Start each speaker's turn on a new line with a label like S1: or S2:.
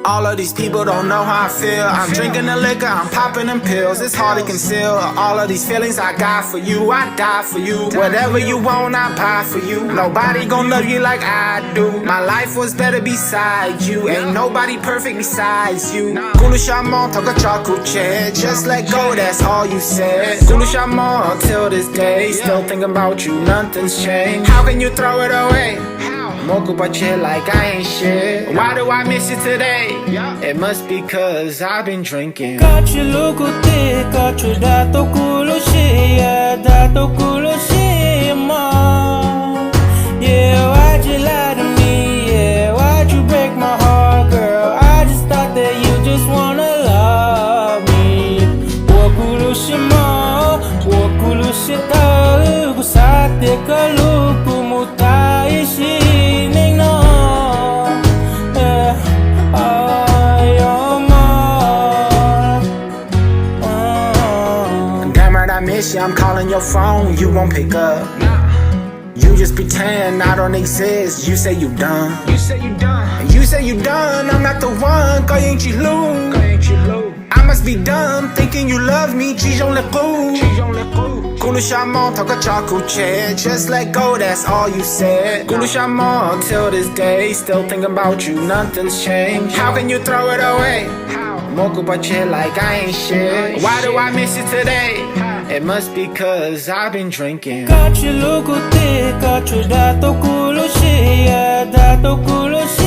S1: All of these people don't know how I feel. I'm drinking the liquor, I'm popping them pills. It's hard to conceal all of these feelings I got for you. I die for you. Whatever you want, I buy for you. Nobody gon' love you like I do. My life was better beside you. Ain't nobody perfect besides you. Kulu Shamon, talk a chocolate chair. Just let go, that's all you said. Kulu Shamon, till this day. Still thinking about you, nothing's changed. How can you throw it away? Mocha but chill like I ain't shit. Why do I miss you today? It must be cause I've been drinking.
S2: Kaçı lukuti, kaçı dato kulushia, dato kulushima. Yeah, why'd you lie to me? Yeah, why'd you break my heart, girl? I just thought that you just wanna love me. Wakulushima, wakulushita, gusate kaluku mutaishi.
S1: I miss you, I'm calling your phone, you won't pick up. You just pretend I don't exist, you say you done. You say you done, I'm not the one, quand ain't you lose. I must be dumb, thinking you love me, Chijon le coup. Kulu Shamon, talk a chocolate chair. Just let go, that's all you said. Kulu Shamon, till this day. Still thinking about you, nothing's changed. How can you throw it away? Mocha but chill like I ain't shit. Why do I miss you today? It must be cause I've been drinking.
S2: Kaçı lukuti, kaçı dato kulushia, dato kulushia.